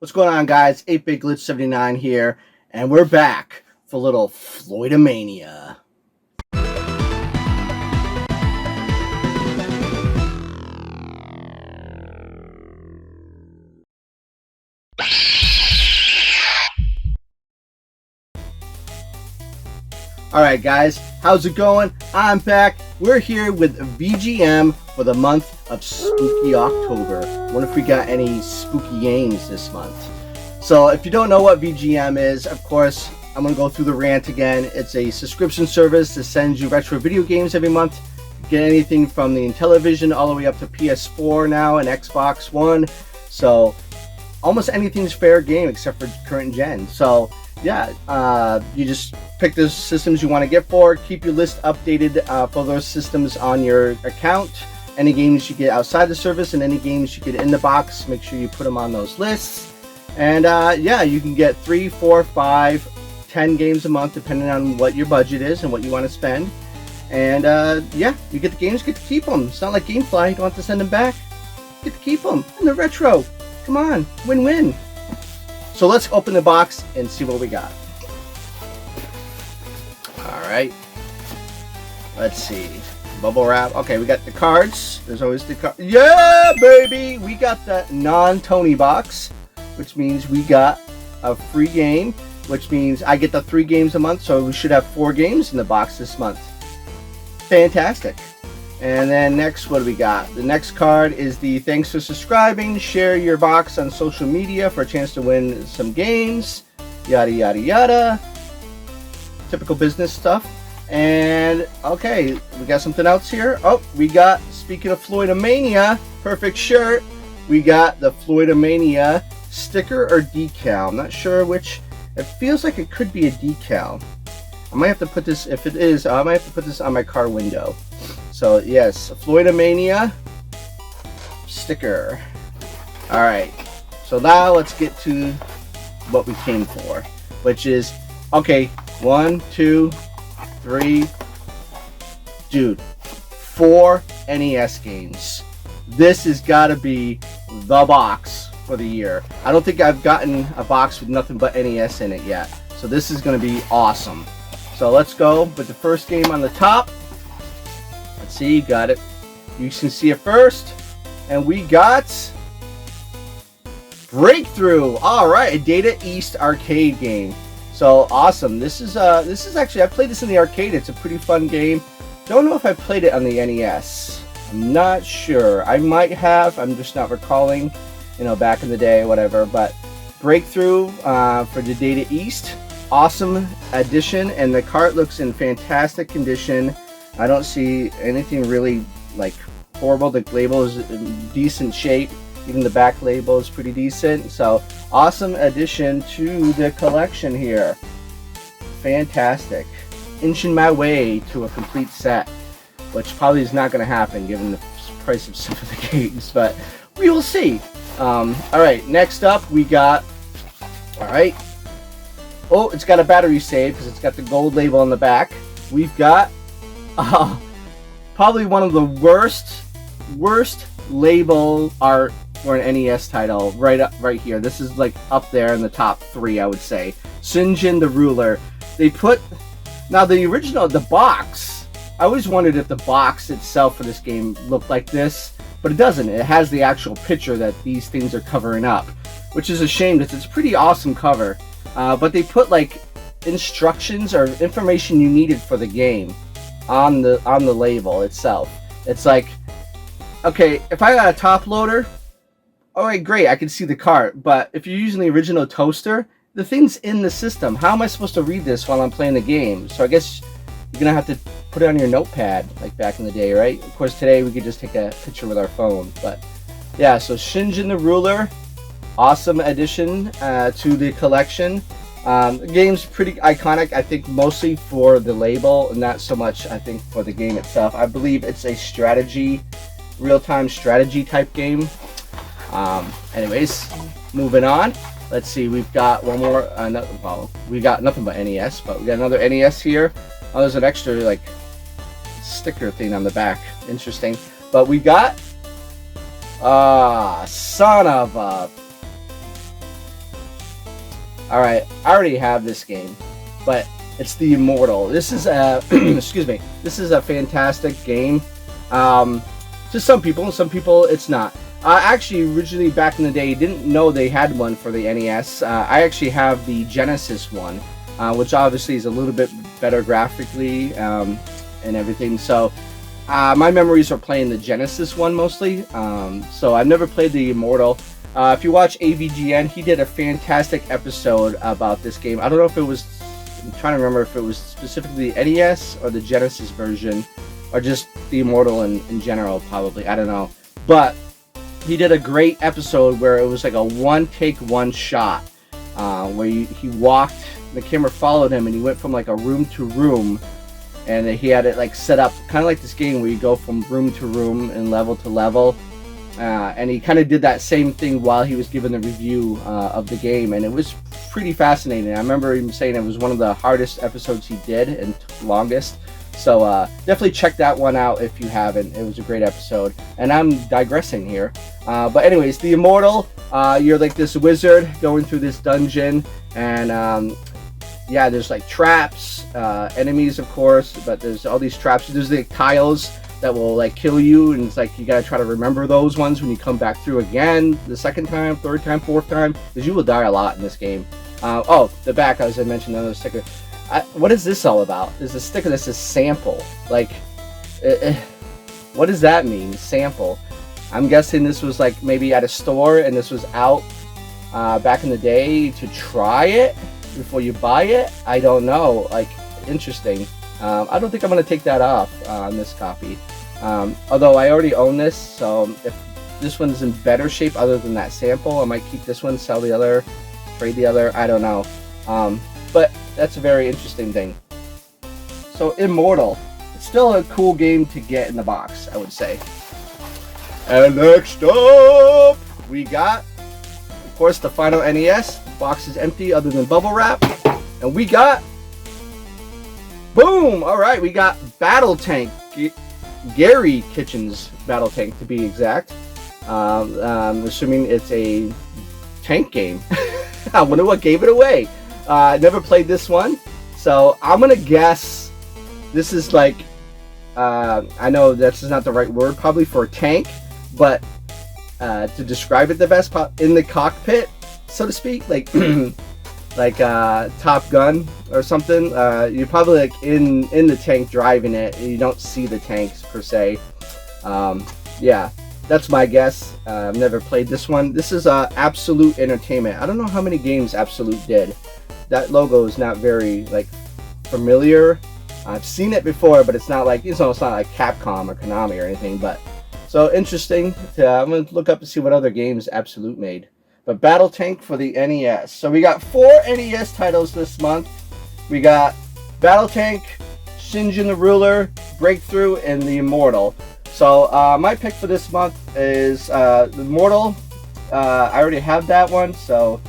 What's going on, guys? 8-Bit Glitch 79 here, and we're back for a little Floydomania. Alright guys, how's it going? I'm back. We're here with VGM for the month of Spooky October. Wonder if we got any spooky games this month. So if you don't know what VGM is, of course, I'm going to go through the rant again. It's a subscription service that sends you retro video games every month. You get anything from the Intellivision all the way up to PS4 now and Xbox One. So almost anything's fair game except for current gen. So yeah, you just pick the systems you want to get for. Keep your list updated for those systems on your account. Any games you get outside the service and any games you get in the box, make sure you put them on those lists. And yeah, you can get 3, 4, 5, 10 games a month depending on what your budget is and what you want to spend. And yeah, you get the games, get to keep them. It's not like GameFly, you don't have to send them back. You get to keep them. And they're retro. Come on, win-win. So let's open the box and see what we got. Alright. Let's see. Bubble wrap. Okay, we got the cards. There's always the card. Yeah, baby! We got the non-Tony box, which means we got a free game, which means I get the 3 games a month, so we should have 4 games in the box this month. Fantastic. And then next, what do we got? The next card is the thanks for subscribing. Share your box on social media for a chance to win some games. Yada, yada, yada. Typical business stuff. And, okay, we got something else here. Oh, we got, speaking of Floydomania, perfect shirt. We got the Floydomania sticker or decal. I'm not sure which. It feels like it could be a decal. I might have to put this, if it is, I might have to put this on my car window. So yes, Floydomania sticker. Alright, so now let's get to what we came for, which is, okay, 1, 2, 3, dude, 4 NES games. This has got to be the box for the year. I don't think I've gotten a box with nothing but NES in it yet, so this is going to be awesome. So let's go with the first game on the top. Let's see, got it. You can see it first. And we got Breakthrough. Alright, a Data East arcade game. So awesome. This is actually, I played this in the arcade. It's a pretty fun game. Don't know if I played it on the NES. I'm not sure. I might have. I'm just not recalling, you know, back in the day, whatever. But Breakthrough for the Data East. Awesome addition, and the cart looks in fantastic condition. I don't see anything really like horrible. The label is in decent shape. Even the back label is pretty decent. So awesome addition to the collection here. Fantastic. Inching my way to a complete set, which probably is not going to happen given the price of some of the games, but we will see. Alright, next up we got, alright, oh, it's got a battery save because it's got the gold label on the back. We've got probably one of the worst label art for an NES title right here. This is like up there in the top 3, I would say. Shingen the Ruler. They put, now the original, the box, I always wondered if the box itself for this game looked like this, but it doesn't. It has the actual picture that these things are covering up, which is a shame because it's a pretty awesome cover. But they put like instructions or information you needed for the game on the label itself. It's like, okay, if I got a top loader, alright, great, I can see the cart. But if you're using the original toaster, the thing's in the system. How am I supposed to read this while I'm playing the game? So I guess you're gonna have to put it on your notepad like back in the day, right? Of course, today we could just take a picture with our phone. But yeah, so Shingen the Ruler. Awesome addition to the collection. The game's pretty iconic, I think, mostly for the label, and not so much, I think, for the game itself. I believe it's a strategy, real-time strategy type game. Anyways, moving on. Let's see, we've got one more. Well, we got nothing but NES, but we got another NES here. Oh, there's an extra, like, sticker thing on the back. Interesting. But we got son of a Alright, I already have this game, but it's the Immortal. This is a excuse me. This is a fantastic game. To some people it's not. Actually, originally back in the day, didn't know they had one for the NES. I actually have the Genesis one, which obviously is a little bit better graphically and everything. So my memories are playing the Genesis one mostly. So I've never played the Immortal. If you watch AVGN, he did a fantastic episode about this game. I don't know if it was, I'm trying to remember if it was specifically the NES or the Genesis version, or just the Immortal in general, probably. I don't know. But he did a great episode where it was like a one-take, one-shot, where he walked, the camera followed him, and he went from like a room to room, and he had it like set up, kind of like this game where you go from room to room and level to level. And he kind of did that same thing while he was giving the review of the game, and it was pretty fascinating. I remember him saying it was one of the hardest episodes he did and longest. So definitely check that one out if you haven't. It was a great episode. And I'm digressing here. But anyways, the Immortal, you're like this wizard going through this dungeon, and yeah, there's like traps, enemies of course, but there's all these traps. There's the tiles that will like kill you, and it's like you gotta try to remember those ones when you come back through again the second time, third time, fourth time, because you will die a lot in this game. Oh, the back, as I mentioned, another sticker. What is this all about? There's a sticker that says sample. Like, what does that mean, sample? I'm guessing this was like maybe at a store and this was out back in the day to try it before you buy it. I don't know. Like, interesting. I don't think I'm going to take that off on this copy. Although I already own this, so if this one's in better shape other than that sample, I might keep this one, sell the other, trade the other. I don't know. But that's a very interesting thing. So Immortal, it's still a cool game to get in the box, I would say. And next up, we got, of course, the final NES. The box is empty other than bubble wrap. And we got, boom! Alright, we got Battle Tank. Gary Kitchen's Battle Tank, to be exact. I'm assuming it's a tank game. I wonder what gave it away. I never played this one, so I'm gonna guess this is like, I know that's not the right word probably for a tank, but to describe it the best, in the cockpit, so to speak, like like Top Gun or something. You're probably like in the tank driving it, and you don't see the tanks per se. Yeah, that's my guess. I've never played this one. This is Absolute Entertainment. I don't know how many games Absolute did. That logo is not very like familiar. I've seen it before, but it's not like, it's not like Capcom or Konami or anything. But so interesting. I'm gonna look up to see what other games Absolute made. But Battle Tank for the NES. So we got 4 NES titles this month. We got Battle Tank, Shingen the Ruler, Breakthrough, and the Immortal. So my pick for this month is the Immortal. I already have that one, so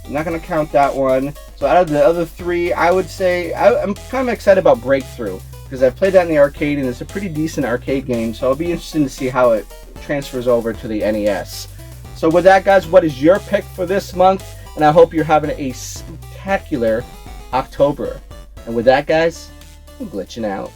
I'm not going to count that one. So out of the other 3, I would say I'm kind of excited about Breakthrough, because I played that in the arcade, and it's a pretty decent arcade game, so I'll be interested to see how it transfers over to the NES. So with that, guys, what is your pick for this month? And I hope you're having a spectacular October. And with that, guys, I'm glitching out.